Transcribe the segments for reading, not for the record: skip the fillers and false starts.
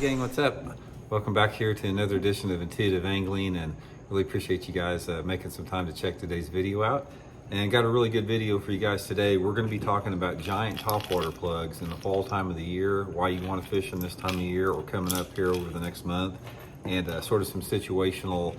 gang, what's up? Welcome back here to another edition of Intuitive Angling, and really appreciate you guys making some time to check today's video out. And got a really good video for you guys today. We're going to be talking about giant topwater plugs in the fall time of the year, why you want to fish in this time of year or coming up here over the next month, and sort of some situational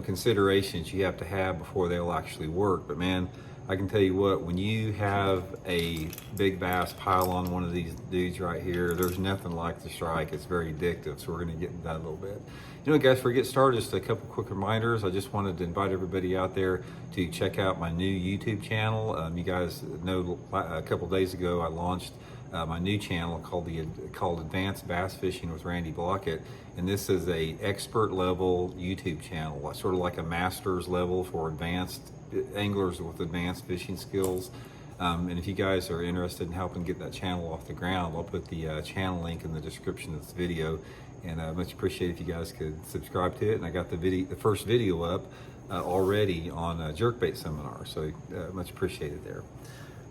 considerations you have to have before they'll actually work. But man, I can tell you what, when you have a big bass pile on one of these dudes right here, there's nothing like the strike. It's very addictive. So we're going to get into that a little bit. You know, guys, before we get started, just a couple quick reminders. I just wanted to invite everybody out there to check out my new YouTube channel. You guys know a couple days ago I launched my new channel called Advanced Bass Fishing with Randy Blockett, and this is a expert level YouTube channel, sort of like a master's level for advanced anglers with advanced fishing skills. And if you guys are interested in helping get that channel off the ground, I'll put the channel link in the description of this video, and much appreciate if you guys could subscribe to it. And I got the first video up already on a jerkbait seminar, so much appreciated there.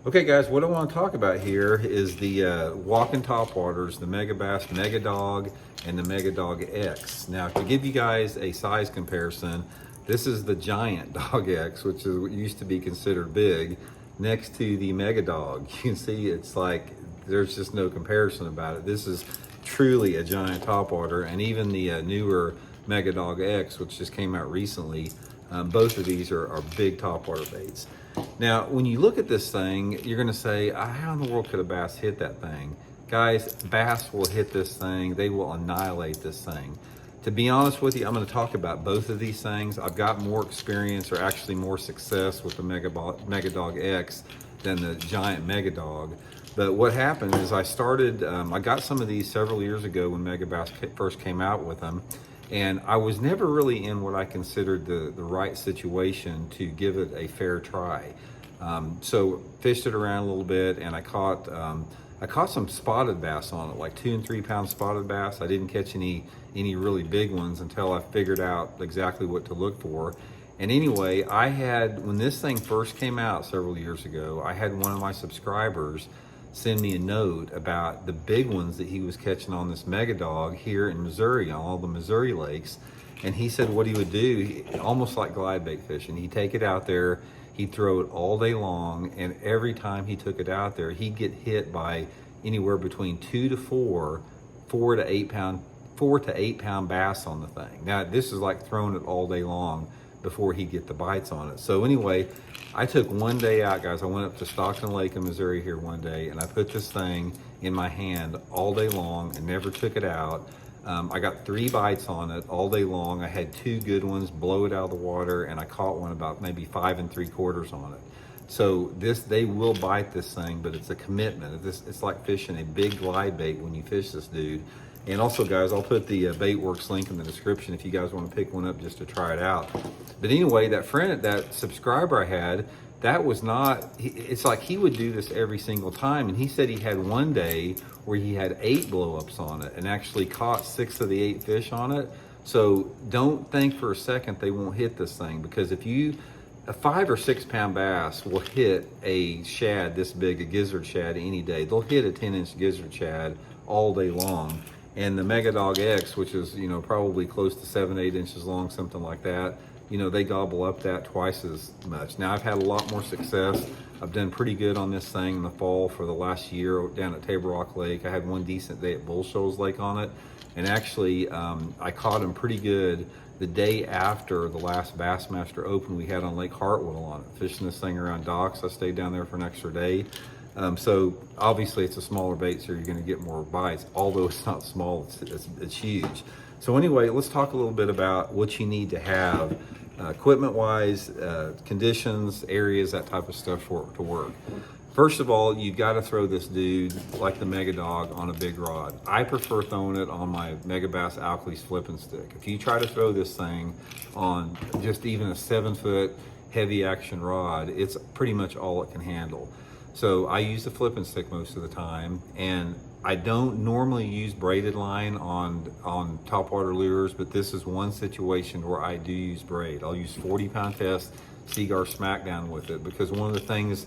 Okay guys, what I want to talk about here is the walking topwaters, the Megabass Mega Dog and the Mega Dog X. Now, to give you guys a size comparison, this is the giant Dog X, which is what used to be considered big, next to the Mega Dog. You can see it's like there's just no comparison about it. This is truly a giant topwater, and even the newer Mega Dog X, which just came out recently, both of these are big topwater baits. Now, when you look at this thing, you're going to say, how in the world could a bass hit that thing? Guys, bass will hit this thing. They will annihilate this thing. To be honest with you, I'm going to talk about both of these things. I've got more experience, or actually more success, with the Mega Dog X than the giant Mega Dog. But what happened is I got some of these several years ago when Megabass first came out with them. And I was never really in what I considered the right situation to give it a fair try. So fished it around a little bit, and I caught some spotted bass on it, like 2 and 3 pound spotted bass. I didn't catch any really big ones until I figured out exactly what to look for. And anyway, when this thing first came out several years ago, I had one of my subscribers send me a note about the big ones that he was catching on this Mega Dog here in Missouri, on all the Missouri lakes. And he said what he would do, almost like glide bait fishing, he'd take it out there, he'd throw it all day long, and every time he took it out there, he'd get hit by anywhere between 2 to 4 to 8 pound bass on the thing. Now, this is like throwing it all day long before he'd get the bites on it. So anyway, I took one day out, guys. I went up to Stockton Lake in Missouri here one day, and I put this thing in my hand all day long and never took it out. I got 3 bites on it all day long. I had 2 good ones, blow it out of the water, and I caught one about maybe 5 3/4 on it. So they will bite this thing, but it's a commitment. It's like fishing a big glide bait when you fish this dude. And also, guys, I'll put the Baitworks link in the description if you guys want to pick one up just to try it out. But anyway, that subscriber I had, it's like he would do this every single time. And he said he had one day where he had 8 blow-ups on it and actually caught 6 of the 8 fish on it. So don't think for a second they won't hit this thing, because a 5 or 6 pound bass will hit a shad this big, a gizzard shad, any day. They'll hit a 10-inch gizzard shad all day long. And the Mega Dog X, which is, probably close to 7-8 inches long, something like that, they gobble up that twice as much. Now, I've had a lot more success. I've done pretty good on this thing in the fall for the last year down at Table Rock Lake. I had one decent day at Bull Shoals Lake on it. And actually, I caught him pretty good the day after the last Bassmaster Open we had on Lake Hartwell on it. Fishing this thing around docks. I stayed down there for an extra day. So obviously it's a smaller bait, so you're going to get more bites. Although it's not small, it's huge. So anyway, let's talk a little bit about what you need to have equipment-wise, conditions, areas, that type of stuff for it to work. First of all, you've got to throw this dude like the Mega Dog on a big rod. I prefer throwing it on my Megabass Alkalies flipping stick. If you try to throw this thing on just even a 7-foot heavy action rod, it's pretty much all it can handle. So I use the flipping stick most of the time, and I don't normally use braided line on topwater lures, but this is one situation where I do use braid. I'll use 40-pound test Seaguar Smackdown with it, because one of the things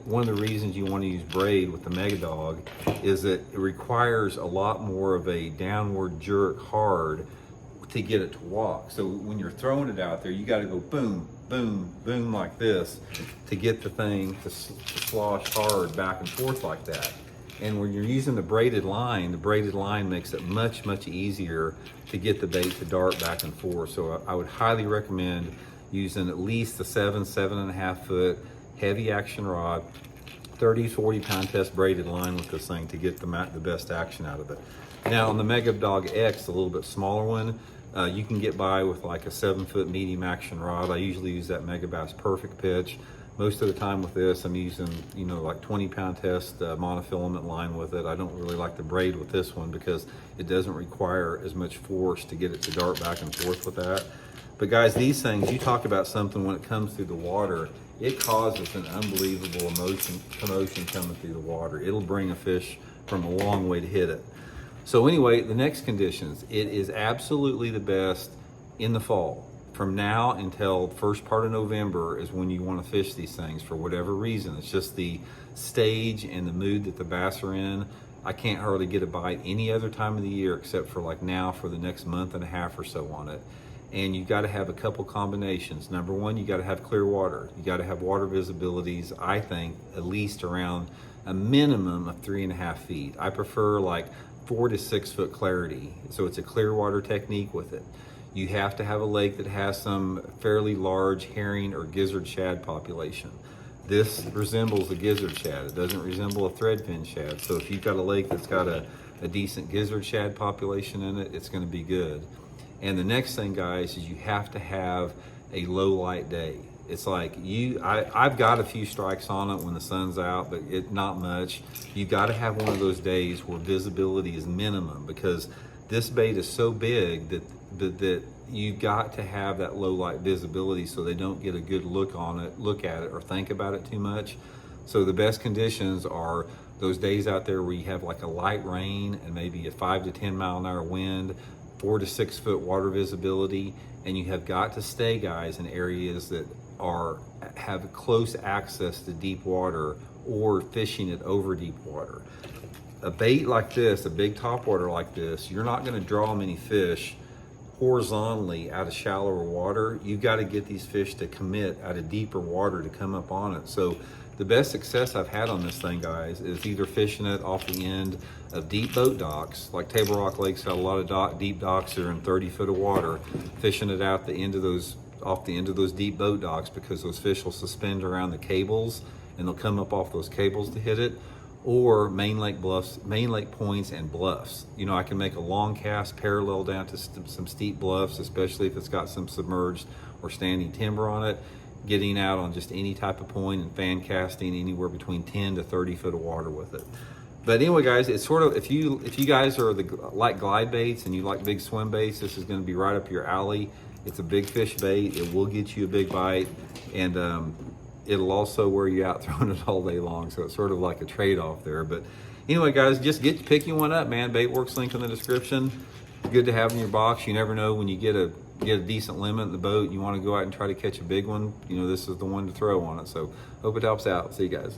one of the reasons you want to use braid with the Mega Dog is that it requires a lot more of a downward jerk hard to get it to walk. So when you're throwing it out there, you got to go boom, boom, boom like this to get the thing to slosh hard back and forth like that. And when you're using the braided line makes it much, much easier to get the bait to dart back and forth. So I would highly recommend using at least a 7.5 foot heavy action rod, 30, 40 pound test braided line with this thing to get the best action out of it. Now on the Mega Dog X, a little bit smaller one, you can get by with like a 7 foot medium action rod. I usually use that Mega Bass Perfect pitch. Most of the time with this, I'm using, you know, like 20 pound test monofilament line with it. I don't really like the braid with this one because it doesn't require as much force to get it to dart back and forth with that. But guys, these things, you talk about something when it comes through the water, it causes an unbelievable commotion coming through the water. It'll bring a fish from a long way to hit it. So anyway, the next conditions, it is absolutely the best in the fall. From now until first part of November is when you want to fish these things for whatever reason. It's just the stage and the mood that the bass are in. I can't hardly get a bite any other time of the year except for like now for the next month and a half or so on it. And you got to have a couple combinations. Number one, you got to have clear water. You got to have water visibilities, I think, at least around a minimum of 3.5 feet. I prefer like 4 to 6 foot clarity. So it's a clear water technique with it. You have to have a lake that has some fairly large herring or gizzard shad population. This resembles a gizzard shad. It doesn't resemble a threadfin shad. So if you've got a lake that's got a decent gizzard shad population in it, it's going to be good. And the next thing, guys, is you have to have a low light day. It's like I've got a few strikes on it when the sun's out, but not much. You got to have one of those days where visibility is minimum, because this bait is so big that you got to have that low light visibility so they don't get a good look at it or think about it too much. So the best conditions are those days out there where you have like a light rain and maybe a 5 to 10 mile an hour wind, 4 to 6 foot water visibility, and you have got to stay, guys, in areas that have close access to deep water or fishing it over deep water. A bait like this, a big topwater like this, you're not going to draw many fish horizontally out of shallower water. You got to get these fish to commit out of deeper water to come up on it. So the best success I've had on this thing, guys, is either fishing it off the end of deep boat docks, like Table Rock Lake's got a lot of deep docks that are in 30 foot of water, fishing it out the end of those, off the end of those deep boat docks, because those fish will suspend around the cables and they'll come up off those cables to hit it. Or main lake points and bluffs. You know, I can make a long cast parallel down to some steep bluffs, especially if it's got some submerged or standing timber on it, getting out on just any type of point and fan casting anywhere between 10 to 30 foot of water with it. But anyway, guys, it's sort of, if you guys are like glide baits and you like big swim baits, this is going to be right up your alley. It's a big fish bait. It will get you a big bite, and it'll also wear you out throwing it all day long. So it's sort of like a trade-off there. But anyway, guys, just pick you one up, man. Baitworks link in the description. Good to have in your box. You never know when you get a decent limit in the boat, you want to go out and try to catch a big one. You know, this is the one to throw on it. So hope it helps out. See you guys.